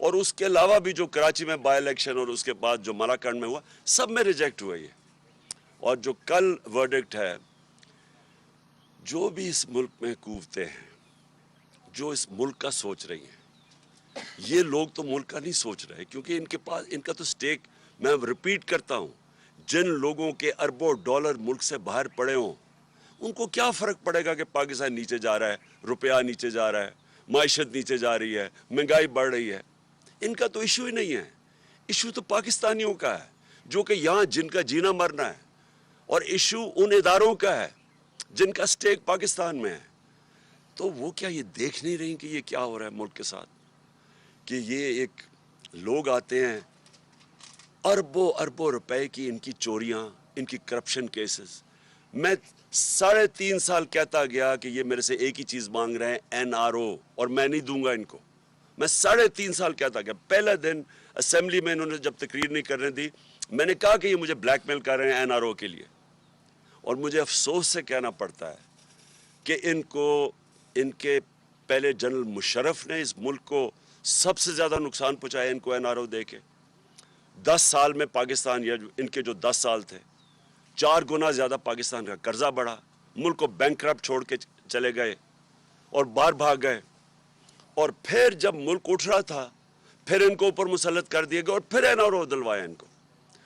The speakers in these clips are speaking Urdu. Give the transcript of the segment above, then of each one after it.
اور اس کے علاوہ بھی جو کراچی میں بائی الیکشن اور اس کے بعد جو ملاکنڈ میں ہوا، سب میں ریجیکٹ ہوا یہ. اور جو کل ورڈکٹ ہے، جو بھی اس ملک میں قوتیں ہیں جو اس ملک کا سوچ رہی ہیں، یہ لوگ تو ملک کا نہیں سوچ رہے، کیونکہ ان کے پاس ان کا تو سٹیک، میں ریپیٹ کرتا ہوں، جن لوگوں کے اربوں ڈالر ملک سے باہر پڑے ہوں، ان کو کیا فرق پڑے گا کہ پاکستان نیچے جا رہا ہے، روپیہ نیچے جا رہا ہے، معیشت نیچے جا رہی ہے، مہنگائی بڑھ رہی ہے. ان کا تو ایشو ہی نہیں ہے. ایشو تو پاکستانیوں کا ہے، جو کہ یہاں جن کا جینا مرنا ہے. اور ایشو ان اداروں کا ہے جن کا سٹیک پاکستان میں ہے. تو وہ کیا یہ دیکھ نہیں رہی کہ یہ کیا ہو رہا ہے ملک کے ساتھ؟ کہ یہ ایک لوگ آتے ہیں، اربوں اربوں روپے کی ان کی چوریاں، ان کی کرپشن کیسز. میں 3.5 سال کہتا گیا کہ یہ میرے سے ایک ہی چیز مانگ رہے ہیں، NRO، اور میں نہیں دوں گا ان کو. میں 3.5 سال کہتا گیا. پہلا دن اسمبلی میں انہوں نے جب تقریر نہیں کرنے دی، میں نے کہا کہ یہ مجھے بلیک میل کر رہے ہیں NRO کے لیے. اور مجھے افسوس سے کہنا پڑتا ہے کہ ان کے پہلے جنرل مشرف نے اس ملک کو سب سے زیادہ نقصان پہنچایا ان کو NRO دے کے. 10 سال میں پاکستان، یا ان کے جو 10 سال تھے، 4 گنا زیادہ پاکستان کا قرضہ بڑھا، ملک کو بینکرپٹ چھوڑ کے چلے گئے اور باہر بھاگ گئے. اور پھر جب ملک اٹھ رہا تھا، پھر ان کو اوپر مسلط کر دیے گئے اور پھر NRO دلوایا ان کو.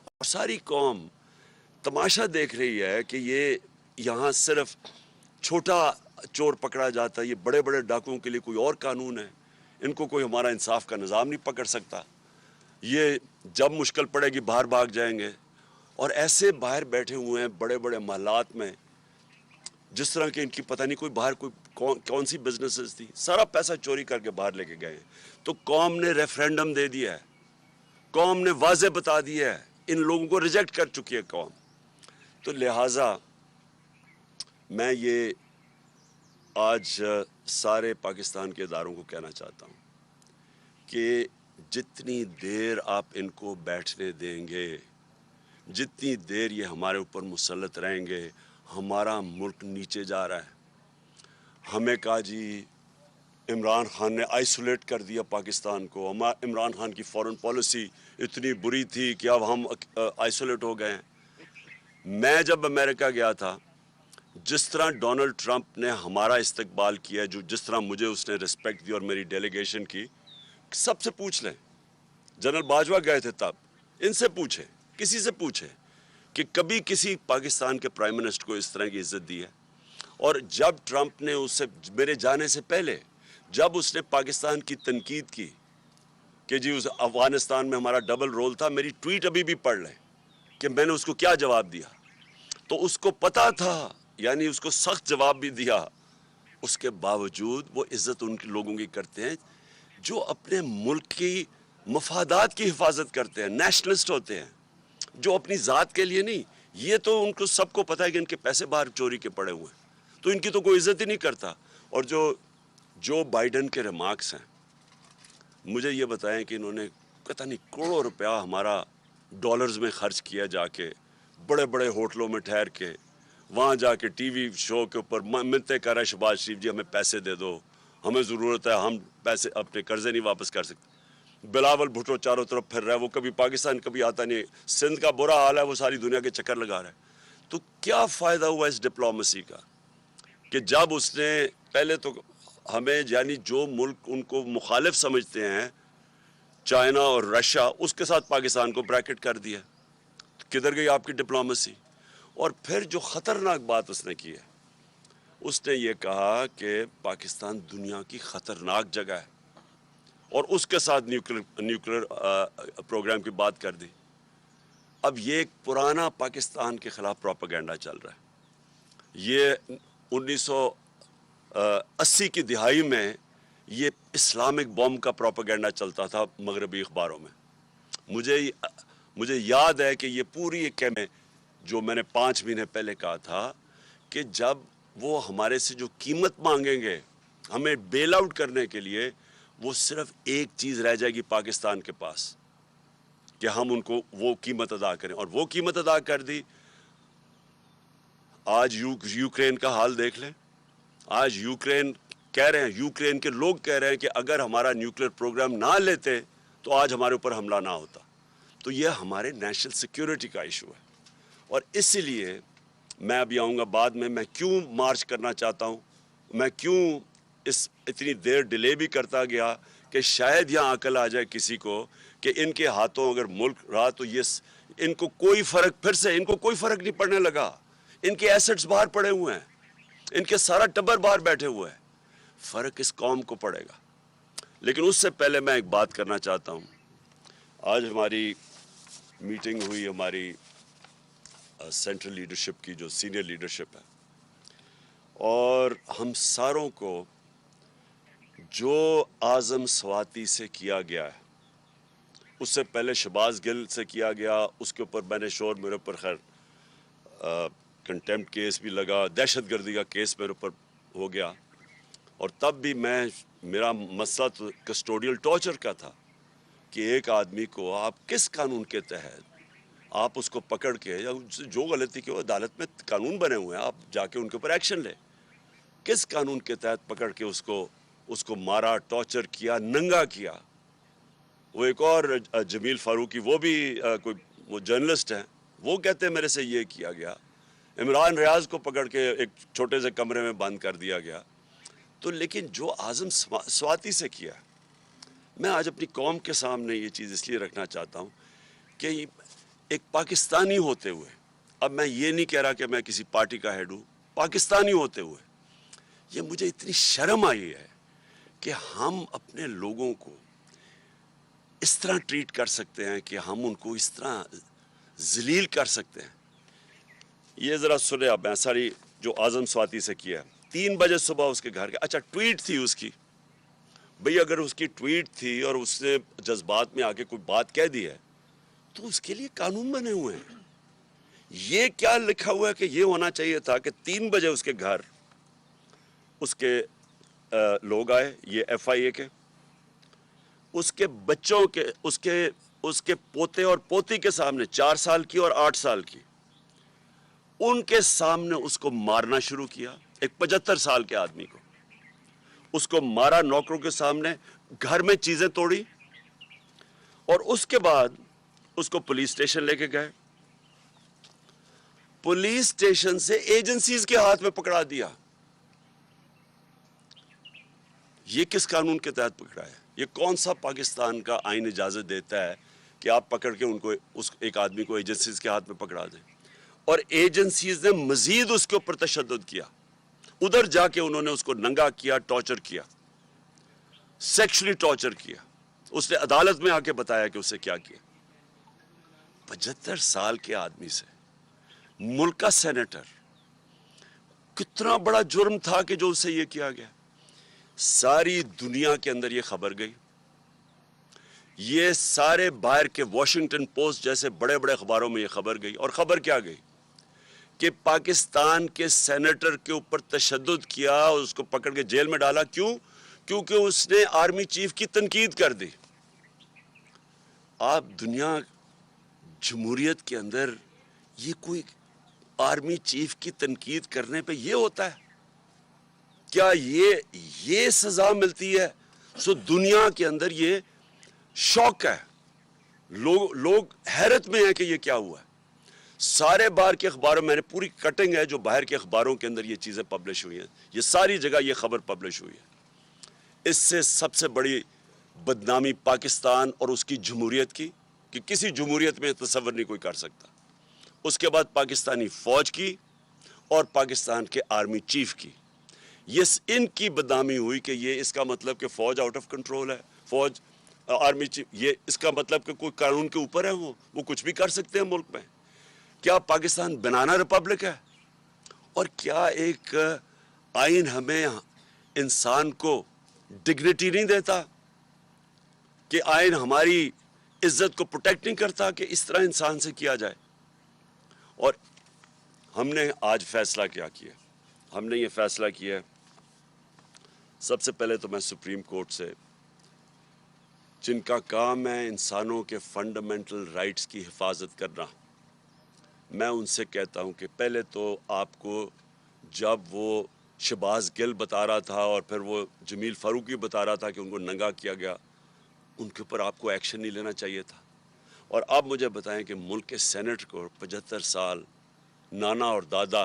اور ساری قوم تماشا دیکھ رہی ہے کہ یہ یہاں صرف چھوٹا چور پکڑا جاتا ہے، یہ بڑے بڑے ڈاکوؤں کے لیے کوئی اور قانون ہے، ان کو کوئی ہمارا انصاف کا نظام نہیں پکڑ سکتا. یہ جب مشکل پڑے گی باہر بھاگ جائیں گے. اور ایسے باہر بیٹھے ہوئے ہیں بڑے بڑے محلات میں، جس طرح کہ ان کی پتہ نہیں کوئی باہر کون سی بزنسز تھی، سارا پیسہ چوری کر کے باہر لے کے گئے ہیں. تو قوم نے ریفرینڈم دے دیا ہے، قوم نے واضح بتا دیا ہے، ان لوگوں کو ریجیکٹ کر چکی ہے قوم. تو لہٰذا میں یہ آج سارے پاکستان کے اداروں کو کہنا چاہتا ہوں کہ جتنی دیر آپ ان کو بیٹھنے دیں گے، جتنی دیر یہ ہمارے اوپر مسلط رہیں گے، ہمارا ملک نیچے جا رہا ہے. ہمیں کہا جی عمران خان نے آئسولیٹ کر دیا پاکستان کو، عمران خان کی فورن پالیسی اتنی بری تھی کہ اب ہم آئسولیٹ ہو گئے ہیں. میں جب امریکہ گیا تھا، جس طرح ڈونلڈ ٹرمپ نے ہمارا استقبال کیا، جس طرح مجھے اس نے رسپیکٹ دی اور میری ڈیلیگیشن کی، سب سے پوچھ لیں. جنرل باجوہ گئے تھے تب، ان سے پوچھیں، کسی سے پوچھیں کہ کبھی کسی پاکستان کے پرائم منسٹر کو اس طرح کی عزت دی ہے. اور جب ٹرمپ نے اس سے میرے جانے سے پہلے جب اس نے پاکستان کی تنقید کی کہ جی اس افغانستان میں ہمارا ڈبل رول تھا، میری ٹویٹ ابھی بھی پڑھ لیں کہ میں نے اس کو کیا جواب دیا. تو اس کو پتا تھا، یعنی اس کو سخت جواب بھی دیا. اس کے باوجود وہ عزت ان کے لوگوں کی کرتے ہیں جو اپنے ملک کی مفادات کی حفاظت کرتے ہیں، نیشنلسٹ ہوتے ہیں، جو اپنی ذات کے لیے نہیں. یہ تو ان کو سب کو پتا ہے کہ ان کے پیسے باہر چوری کے پڑے ہوئے ہیں، تو ان کی تو کوئی عزت ہی نہیں کرتا. اور جو بائیڈن کے ریمارکس ہیں، مجھے یہ بتائیں کہ انہوں نے پتہ نہیں کروڑوں روپیہ ہمارا ڈالرز میں خرچ کیا، جا کے بڑے بڑے ہوٹلوں میں ٹھہر کے، وہاں جا کے ٹی وی شو کے اوپر منتیں کر رہے شہباز شریف جی ہمیں پیسے دے دو، ہمیں ضرورت ہے، ہم پیسے اپنے قرضے نہیں واپس کر سکتے. بلاول بھٹو چاروں طرف پھر رہا ہے، وہ کبھی پاکستان کبھی آتا نہیں. سندھ کا برا حال ہے، وہ ساری دنیا کے چکر لگا رہا ہے. تو کیا فائدہ ہوا اس ڈپلومیسی کا کہ جب اس نے پہلے تو ہمیں، یعنی جو ملک ان کو مخالف سمجھتے ہیں، چائنا اور رشیا، اس کے ساتھ پاکستان کو بریکٹ کر دیا. کدھر گئی آپ کی ڈپلومیسی؟ اور پھر جو خطرناک بات اس نے کی ہے، اس نے یہ کہا کہ پاکستان دنیا کی خطرناک جگہ ہے، اور اس کے ساتھ نیوکلیر پروگرام کی بات کر دی. اب یہ ایک پرانا پاکستان کے خلاف پروپیگنڈا چل رہا ہے. یہ 1980 کی دہائی میں یہ اسلامک بوم کا پروپیگنڈا چلتا تھا مغربی اخباروں میں. مجھے یاد ہے کہ یہ پوری ایک جو میں نے 5 مہینے پہلے کہا تھا کہ جب وہ ہمارے سے جو قیمت مانگیں گے ہمیں بیل آؤٹ کرنے کے لیے، وہ صرف ایک چیز رہ جائے گی پاکستان کے پاس کہ ہم ان کو وہ قیمت ادا کریں. اور وہ قیمت ادا کر دی. آج یوکرین کا حال دیکھ لیں. آج یوکرین کہہ رہے ہیں، یوکرین کے لوگ کہہ رہے ہیں کہ اگر ہمارا نیوکلیر پروگرام نہ لیتے تو آج ہمارے اوپر حملہ نہ ہوتا. تو یہ ہمارے نیشنل سیکیورٹی کا ایشو ہے. اور اسی لیے میں ابھی آؤں گا بعد میں کیوں مارچ کرنا چاہتا ہوں, میں کیوں اتنی دیر ڈیلے بھی کرتا گیا کہ شاید یہاں عقل آ جائے کسی کو کہ ان کے ہاتھوں اگر ملک رہا تو یہ ان کو کوئی فرق, پھر سے ان کو کوئی فرق نہیں پڑنے لگا. ان کے ایسٹس باہر پڑے ہوئے ہیں, ان کے سارا ٹبر باہر بیٹھے ہوئے ہیں. فرق اس قوم کو پڑے گا. لیکن اس سے پہلے میں ایک بات کرنا چاہتا ہوں. آج ہماری میٹنگ ہوئی, ہماری سینٹرل لیڈرشپ کی, جو سینئر لیڈرشپ ہے, اور ہم ساروں کو جو اعظم سواتی سے کیا گیا ہے, اس سے پہلے شہباز گل سے کیا گیا, اس کے اوپر میں نے شور, میرے اوپر خیر کنٹیمپٹ کیس بھی لگا, دہشت گردی کا کیس میرے اوپر ہو گیا. اور تب بھی میرا مسئلہ تو کسٹوڈیل ٹارچر کا تھا کہ ایک آدمی کو آپ کس قانون کے تحت آپ اس کو پکڑ کے, یا جو غلطی کی, عدالت میں قانون بنے ہوئے ہیں, آپ جا کے ان کے اوپر ایکشن لیں. کس قانون کے تحت پکڑ کے اس کو مارا, ٹارچر کیا, ننگا کیا. وہ ایک اور جمیل فاروقی, وہ بھی وہ جرنلسٹ ہیں, وہ کہتے ہیں میرے سے یہ کیا گیا. عمران ریاض کو پکڑ کے ایک چھوٹے سے کمرے میں بند کر دیا گیا. تو لیکن جو اعظم سواتی سے کیا, میں آج اپنی قوم کے سامنے یہ چیز اس لیے رکھنا چاہتا ہوں کہ ایک پاکستانی ہوتے ہوئے, اب میں یہ نہیں کہہ رہا کہ میں کسی پارٹی کا ہیڈ ہوں, پاکستانی ہوتے ہوئے یہ مجھے اتنی شرم آئی ہے کہ ہم اپنے لوگوں کو اس طرح ٹریٹ کر سکتے ہیں, کہ ہم ان کو اس طرح ذلیل کر سکتے ہیں. یہ ذرا سنیں اب, میں ساری جو اعظم سواتی سے کیا ہے. 3 بجے صبح اس کے گھر کے, اچھا ٹویٹ تھی اس کی, بھئی اگر اس کی ٹویٹ تھی اور اس نے جذبات میں آ کے کوئی بات کہہ دی ہے تو اس کے لیے قانون بنے ہوئے ہیں. یہ کیا لکھا ہوا ہے کہ یہ ہونا چاہیے تھا کہ 3 بجے اس کے گھر اس کے لوگ آئے, یہ ایف آئی اے کے, اس کے بچوں کے, اس کے پوتے اور پوتی کے سامنے, 4 سال کی اور 8 سال کی, ان کے سامنے اس کو مارنا شروع کیا. ایک 75 سال کے آدمی کو اس کو مارا, نوکروں کے سامنے, گھر میں چیزیں توڑی, اور اس کے بعد اس کو پولیس اسٹیشن لے کے گئے. پولیس اسٹیشن سے ایجنسیز کے ہاتھ میں پکڑا دیا. یہ کس قانون کے تحت پکڑا ہے؟ یہ کون سا پاکستان کا آئین اجازت دیتا ہے کہ آپ پکڑ کے ان کو, ایک آدمی کو ایجنسیز کے ہاتھ میں پکڑا دیں؟ اور ایجنسیز نے مزید اس کے اوپر تشدد کیا. ادھر جا کے انہوں نے اس کو ننگا کیا, ٹارچر کیا, سیکشلی ٹارچر کیا. اس نے عدالت میں آ کے بتایا کہ اسے کیا کیا. 75 سال کے آدمی سے, ملک کا سینیٹر, کتنا بڑا جرم تھا کہ جو اسے یہ کیا گیا. ساری دنیا کے اندر یہ خبر گئی. یہ سارے باہر کے واشنگٹن پوسٹ جیسے بڑے بڑے اخباروں میں یہ خبر گئی. اور خبر کیا گئی کہ پاکستان کے سینیٹر کے اوپر تشدد کیا اور اس کو پکڑ کے جیل میں ڈالا. کیوں؟ کیونکہ اس نے آرمی چیف کی تنقید کر دی. آپ دنیا, جمہوریت کے اندر یہ کوئی آرمی چیف کی تنقید کرنے پہ یہ ہوتا ہے؟ کیا یہ سزا ملتی ہے؟ سو دنیا کے اندر یہ شوق ہے, لوگ حیرت میں ہیں کہ یہ کیا ہوا ہے. سارے باہر کے اخباروں, میں نے پوری کٹنگ ہے جو باہر کے اخباروں کے اندر یہ چیزیں پبلش ہوئی ہیں, یہ ساری جگہ یہ خبر پبلش ہوئی ہے. اس سے سب سے بڑی بدنامی پاکستان اور اس کی جمہوریت کی, کہ کسی جمہوریت میں تصور نہیں کوئی کر سکتا. اس کے بعد پاکستانی فوج کی اور پاکستان کے آرمی چیف کی, یہ ان کی بدنامی ہوئی کہ یہ اس کا مطلب کہ فوج آؤٹ آف کنٹرول ہے, فوج, آرمی چیف, یہ اس کا مطلب کہ کوئی قانون کے اوپر ہے, وہ کچھ بھی کر سکتے ہیں ملک میں. کیا پاکستان بنانا ریپبلک ہے؟ اور کیا ایک آئین ہمیں انسان کو ڈگنیٹی نہیں دیتا؟ کہ آئین ہماری عزت کو پروٹیکٹ نہیں کرتا کہ اس طرح انسان سے کیا جائے؟ اور ہم نے آج فیصلہ کیا کیا؟ ہم نے یہ فیصلہ کیا, سب سے پہلے تو میں سپریم کورٹ سے, جن کا کام ہے انسانوں کے فنڈامنٹل رائٹس کی حفاظت کرنا, میں ان سے کہتا ہوں کہ پہلے تو آپ کو, جب وہ شہباز گل بتا رہا تھا اور پھر وہ جمیل فاروقی بتا رہا تھا کہ ان کو ننگا کیا گیا, ان کے اوپر آپ کو ایکشن نہیں لینا چاہیے تھا؟ اور آپ مجھے بتائیں کہ ملک کے سینٹ کو 75 سال نانا اور دادا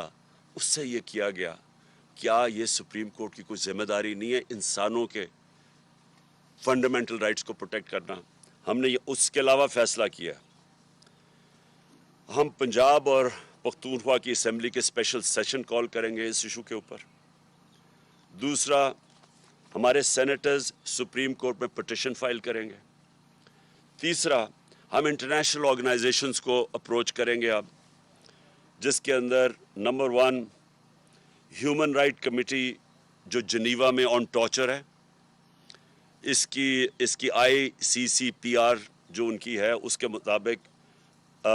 اس سے یہ کیا گیا، کیا یہ سپریم کورٹ کی کوئی ذمہ داری نہیں ہے انسانوں کے فنڈامنٹل رائٹس کو پروٹیکٹ کرنا؟ ہم نے یہ اس کے علاوہ فیصلہ کیا، ہم پنجاب اور پختونخوا کی اسمبلی کے اسپیشل سیشن کال کریں گے اس ایشو کے اوپر۔ دوسرا، ہمارے سینیٹرز سپریم کورٹ میں پٹیشن فائل کریں گے۔ تیسرا، ہم انٹرنیشنل آرگنائزیشنز کو اپروچ کریں گے اب، جس کے اندر نمبر 1 ہیومن رائٹ کمیٹی جو جنیوا میں آن ٹارچر ہے، اس کی ICCPR جو ان کی ہے اس کے مطابق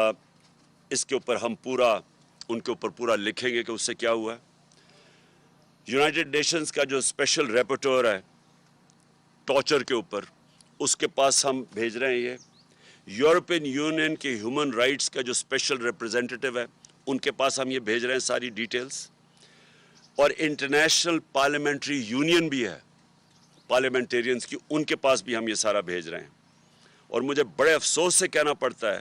اس کے اوپر ہم ان کے اوپر پورا لکھیں گے کہ اس سے کیا ہوا ہے۔ یونائٹڈ نیشنز کا جو اسپیشل ریپورٹر ہے ٹارچر کے اوپر، اس کے پاس ہم بھیج رہے ہیں یہ۔ یورپین یونین کے ہیومن رائٹس کا جو اسپیشل ریپرزینٹیٹیو ہے ان کے پاس ہم یہ بھیج رہے ہیں ساری ڈیٹیلز۔ اور انٹرنیشنل پارلیمنٹری یونین بھی ہے پارلیمنٹیرینز کی، ان کے پاس بھی ہم یہ سارا بھیج رہے ہیں۔ اور مجھے بڑے افسوس سے کہنا پڑتا ہے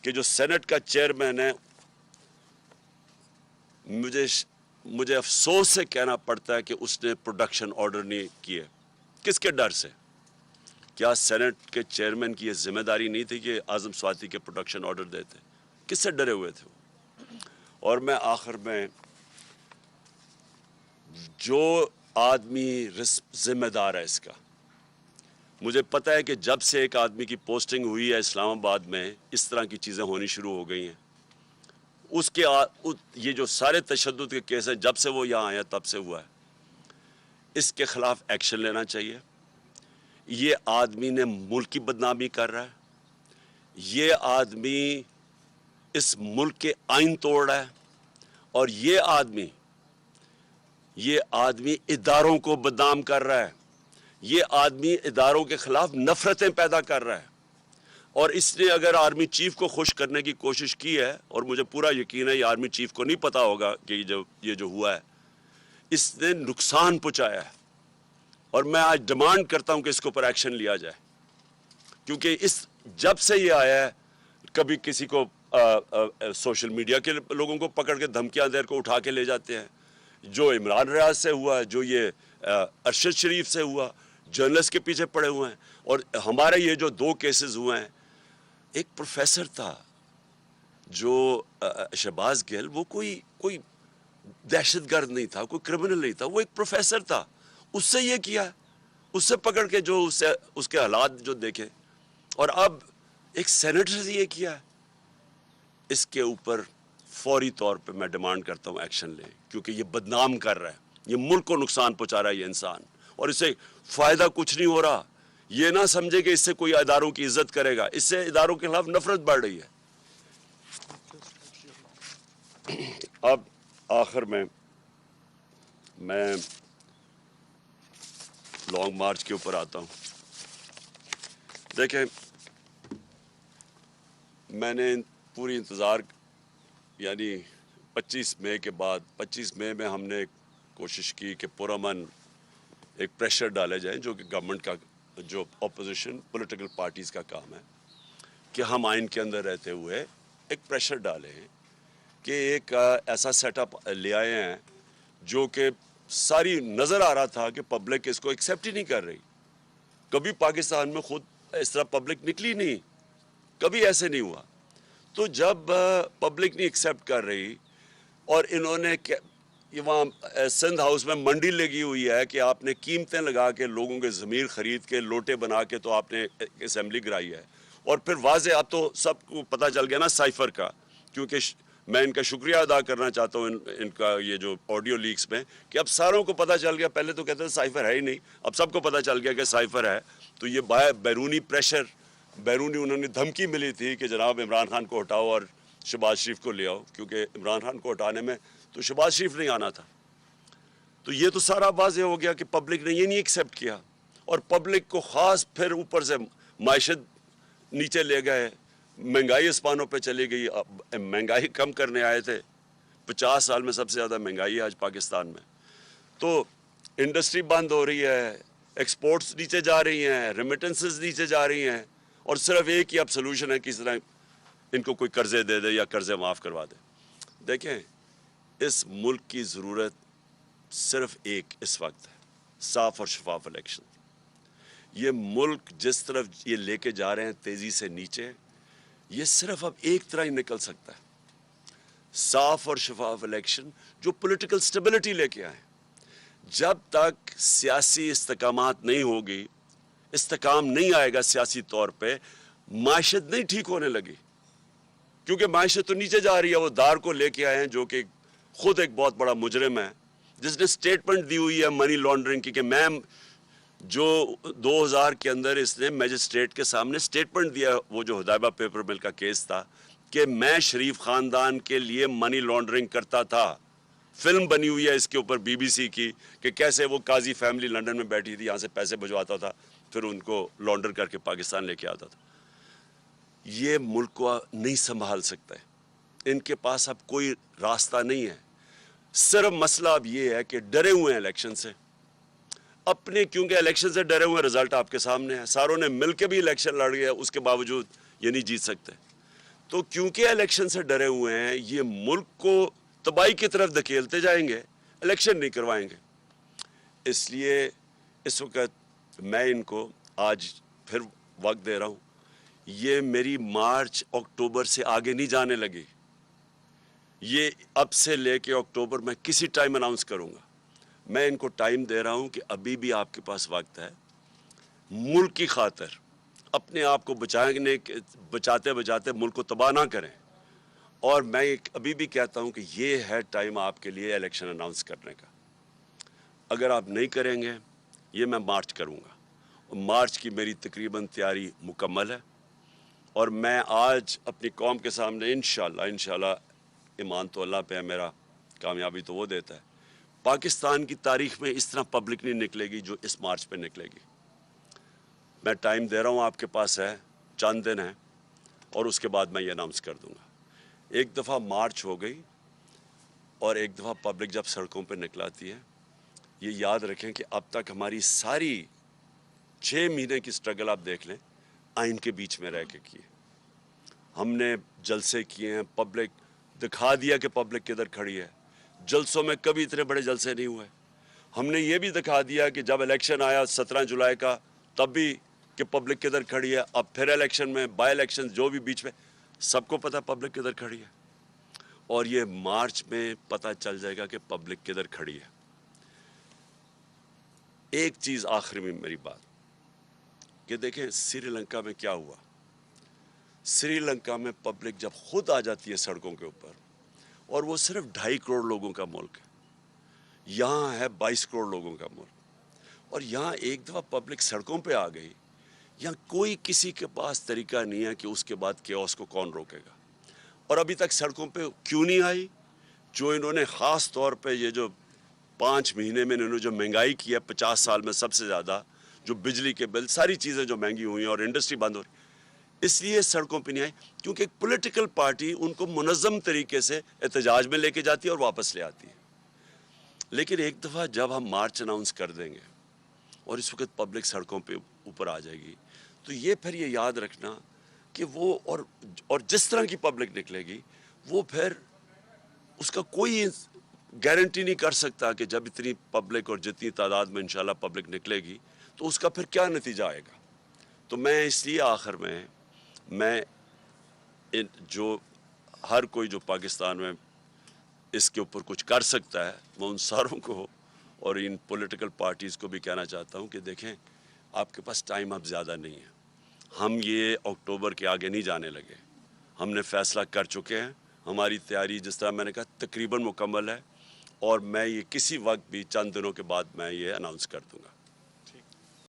کہ جو سینٹ کا چیئرمین ہے، مجھے افسوس سے کہنا پڑتا ہے کہ اس نے پروڈکشن آرڈر نہیں کیے۔ کس کے ڈر سے؟ کیا سینٹ کے چیئرمین کی یہ ذمہ داری نہیں تھی کہ اعظم سواتی کے پروڈکشن آرڈر دیتے؟ کس سے ڈرے ہوئے تھے وہ؟ اور میں آخر میں، جو آدمی ذمہ دار ہے اس کا، مجھے پتہ ہے کہ جب سے ایک آدمی کی پوسٹنگ ہوئی ہے اسلام آباد میں اس طرح کی چیزیں ہونی شروع ہو گئی ہیں۔ یہ جو سارے تشدد کے کیس ہیں جب سے وہ یہاں آیا تب سے ہوا ہے، اس کے خلاف ایکشن لینا چاہیے۔ یہ آدمی نے ملک کی بدنامی کر رہا ہے، یہ آدمی اس ملک کے آئین توڑ رہا ہے، اور یہ آدمی اداروں کو بدنام کر رہا ہے، یہ آدمی اداروں کے خلاف نفرتیں پیدا کر رہا ہے۔ اور اس نے اگر آرمی چیف کو خوش کرنے کی کوشش کی ہے، اور مجھے پورا یقین ہے یہ آرمی چیف کو نہیں پتا ہوگا کہ یہ جو ہوا ہے، اس نے نقصان پہنچایا ہے۔ اور میں آج ڈیمانڈ کرتا ہوں کہ اس کے اوپر ایکشن لیا جائے، کیونکہ جب سے یہ آیا ہے کبھی کسی کو سوشل میڈیا کے لوگوں کو پکڑ کے دھمکیاں دے کو اٹھا کے لے جاتے ہیں، جو عمران ریاض سے ہوا، جو یہ ارشد شریف سے ہوا، جرنلسٹ کے پیچھے پڑے ہوئے ہیں۔ اور ہمارے یہ جو 2 کیسز ہوئے ہیں، ایک پروفیسر تھا جو شہباز گل، وہ کوئی دہشت گرد نہیں تھا، کوئی کرمنل نہیں تھا، وہ ایک پروفیسر تھا، اس سے یہ کیا ہے، اس سے پکڑ کے جو اس کے حالات جو دیکھے، اور اب ایک سینیٹر سے یہ کیا ہے۔ اس کے اوپر فوری طور پہ میں ڈیمانڈ کرتا ہوں ایکشن لیں، کیونکہ یہ بدنام کر رہا ہے، یہ ملک کو نقصان پہنچا رہا ہے یہ انسان، اور اس سے فائدہ کچھ نہیں ہو رہا۔ یہ نہ سمجھے کہ اس سے کوئی اداروں کی عزت کرے گا، اس سے اداروں کے خلاف نفرت بڑھ رہی ہے۔ اب آخر میں لانگ مارچ کے اوپر آتا ہوں۔ دیکھیں، میں نے پوری انتظار، یعنی 25 مئی کے بعد، 25 مئی میں ہم نے کوشش کی کہ پرامن ایک پریشر ڈالے جائیں، جو کہ گورنمنٹ کا، جو اپوزیشن پولیٹیکل پارٹیز کا کام ہے، کہ ہم آئین کے اندر رہتے ہوئے ایک پریشر ڈالیں کہ ایک ایسا سیٹ اپ لے آئے ہیں جو کہ ساری نظر آ رہا تھا کہ پبلک اس کو ایکسیپٹ ہی نہیں کر رہی۔ کبھی پاکستان میں خود اس طرح پبلک نکلی نہیں، کبھی ایسے نہیں ہوا۔ تو جب پبلک نہیں ایکسیپٹ کر رہی، اور انہوں نے وہاں سندھ ہاؤس میں منڈی لگی ہوئی ہے کہ آپ نے قیمتیں لگا کے لوگوں کے ضمیر خرید کے لوٹے بنا کے تو آپ نے اسمبلی گرائی ہے، اور پھر واضح اب تو سب کو پتہ چل گیا نا سائفر کا، کیونکہ میں ان کا شکریہ ادا کرنا چاہتا ہوں ان کا یہ جو آڈیو لیکس میں، کہ اب ساروں کو پتہ چل گیا، پہلے تو کہتے تھے سائفر ہے ہی نہیں، اب سب کو پتہ چل گیا کہ سائفر ہے۔ تو یہ بیرونی پریشر، انہوں نے دھمکی ملی تھی کہ جناب عمران خان کو ہٹاؤ اور شہباز شریف کو لے آؤ، کیونکہ عمران خان کو ہٹانے میں تو شہباز شریف نہیں آنا تھا۔ تو یہ تو سارا واضح ہو گیا کہ پبلک نے یہ نہیں ایکسیپٹ کیا، اور پبلک کو خاص پھر اوپر سے معیشت نیچے لے گئے، مہنگائی اسپانوں پہ چلی گئی۔ مہنگائی کم کرنے آئے تھے، 50 سال میں سب سے زیادہ مہنگائی ہے آج پاکستان میں۔ تو انڈسٹری بند ہو رہی ہے، ایکسپورٹس نیچے جا رہی ہیں, ریمیٹنسز نیچے جا رہی ہیں, اور صرف ایک ہی اب سلوشن ہے کہ اس طرح ان کو کوئی قرضے دے دے یا قرضے معاف کروا دے. دیکھیں, اس ملک کی ضرورت صرف ایک اس وقت ہے, صاف اور شفاف الیکشن. یہ ملک جس طرف یہ لے کے جا رہے ہیں تیزی سے نیچے, یہ صرف اب ایک طرح ہی نکل سکتا ہے, صاف اور شفاف الیکشن جو پولیٹیکل سٹیبلٹی لے کے آئے. جب تک سیاسی استحکامات نہیں ہوگی, استحکام نہیں آئے گا سیاسی طور پہ, معیشت نہیں ٹھیک ہونے لگی, کیونکہ معیشت تو نیچے جا رہی ہے. وہ دار کو لے کے آئے ہیں جو کہ خود ایک بہت بڑا مجرم ہے, جس نے سٹیٹمنٹ دی ہوئی ہے منی لانڈرنگ کی, کہ میں جو 2000 کے اندر اس نے میجسٹریٹ کے سامنے سٹیٹمنٹ دیا, وہ جو ہدایبہ پیپر مل کا کیس تھا, کہ میں شریف خاندان کے لیے منی لانڈرنگ کرتا تھا. فلم بنی ہوئی ہے اس کے اوپر بی بی سی کی, کہ کیسے وہ قاضی فیملی لنڈن میں بیٹھی تھی, یہاں سے پیسے بھجواتا تھا, پھر ان کو لانڈر کر کے پاکستان لے کے آتا تھا. یہ ملک کو نہیں سنبھال سکتا ہے, ان کے پاس اب کوئی راستہ نہیں ہے. صرف مسئلہ اب یہ ہے کہ ڈرے ہوئے ہیں الیکشن سے اپنے, کیونکہ الیکشن سے ڈرے ہوئے ہیں. رزلٹ آپ کے سامنے ہے, ساروں نے مل کے بھی الیکشن لڑ گیا, اس کے باوجود یہ نہیں جیت سکتے. تو کیونکہ الیکشن سے ڈرے ہوئے ہیں, یہ ملک کو تباہی کی طرف دھکیلتے جائیں گے, الیکشن نہیں کروائیں گے. اس لیے اس وقت میں ان کو آج پھر وقت دے رہا ہوں. یہ میری مارچ اکتوبر سے آگے نہیں جانے لگی. یہ اب سے لے کے اکتوبر میں کسی ٹائم اناؤنس کروں گا. میں ان کو ٹائم دے رہا ہوں کہ ابھی بھی آپ کے پاس وقت ہے. ملک کی خاطر اپنے آپ کو بچاتے بچاتے ملک کو تباہ نہ کریں. اور میں ابھی بھی کہتا ہوں کہ یہ ہے ٹائم آپ کے لیے الیکشن اناؤنس کرنے کا. اگر آپ نہیں کریں گے, یہ میں مارچ کروں گا. مارچ کی میری تقریباً تیاری مکمل ہے, اور میں آج اپنی قوم کے سامنے انشاءاللہ ایمان تو اللہ پہ ہے میرا, کامیابی تو وہ دیتا ہے, پاکستان کی تاریخ میں اس طرح پبلک نہیں نکلے گی جو اس مارچ پہ نکلے گی. میں ٹائم دے رہا ہوں, آپ کے پاس ہے, چند دن ہیں, اور اس کے بعد میں یہ اناؤنس کر دوں گا. ایک دفعہ مارچ ہو گئی اور ایک دفعہ پبلک جب سڑکوں پہ نکلاتی ہے, یہ یاد رکھیں کہ اب تک ہماری ساری 6 مہینے کی سٹرگل آپ دیکھ لیں, آئین کے بیچ میں رہ کے کیے. ہم نے جلسے کیے ہیں, پبلک دکھا دیا کہ پبلک کدھر کھڑی ہے. جلسوں میں کبھی اتنے بڑے جلسے نہیں ہوئے. ہم نے یہ بھی دکھا دیا کہ جب الیکشن آیا 17 جولائی کا, تب بھی کہ پبلک کدھر کھڑی ہے. اب پھر الیکشن میں, بائی الیکشن جو بھی بیچ میں, سب کو پتہ پبلک کدھر کھڑی ہے. اور یہ مارچ میں پتہ چل جائے گا کہ پبلک کدھر کھڑی ہے. ایک چیز آخری میں میری بات, کہ دیکھیں سری لنکا میں کیا ہوا. سری لنکا میں پبلک جب خود آ جاتی ہے سڑکوں کے اوپر, اور وہ صرف 2.5 کروڑ لوگوں کا ملک ہے, یہاں ہے 22 کروڑ لوگوں کا ملک, اور یہاں ایک دفعہ پبلک سڑکوں پہ آ گئی, یہاں کوئی کسی کے پاس طریقہ نہیں ہے کہ اس کے بعد کیوس کو کون روکے گا. اور ابھی تک سڑکوں پہ کیوں نہیں آئی؟ جو انہوں نے خاص طور پہ یہ جو 5 مہینے میں انہوں نے جو مہنگائی کی ہے 50 سال میں سب سے زیادہ, جو بجلی کے بل, ساری چیزیں جو مہنگی ہوئی ہیں اور انڈسٹری بند ہو رہی, اس لیے سڑکوں پہ نہیں آئی, کیونکہ ایک پولیٹیکل پارٹی ان کو منظم طریقے سے احتجاج میں لے کے جاتی ہے اور واپس لے آتی ہے. لیکن ایک دفعہ جب ہم مارچ اناؤنس کر دیں گے اور اس وقت پبلک سڑکوں پہ اوپر آ جائے گی, تو یہ پھر یہ یاد رکھنا کہ وہ اور جس طرح کی پبلک نکلے گی, وہ پھر اس کا کوئی گارنٹی نہیں کر سکتا کہ جب اتنی پبلک اور جتنی تعداد میں انشاءاللہ پبلک نکلے گی تو اس کا پھر کیا نتیجہ آئے گا. تو میں اس لیے آخر میں جو ہر کوئی جو پاکستان میں اس کے اوپر کچھ کر سکتا ہے, وہ ان ساروں کو اور ان پولیٹیکل پارٹیز کو بھی کہنا چاہتا ہوں کہ دیکھیں آپ کے پاس ٹائم اب زیادہ نہیں ہے. ہم یہ اکتوبر کے آگے نہیں جانے لگے, ہم نے فیصلہ کر چکے ہیں. ہماری تیاری جس طرح میں نے کہا تقریباً مکمل ہے, اور میں یہ کسی وقت بھی چند دنوں کے بعد میں یہ اناؤنس کر دوں گا.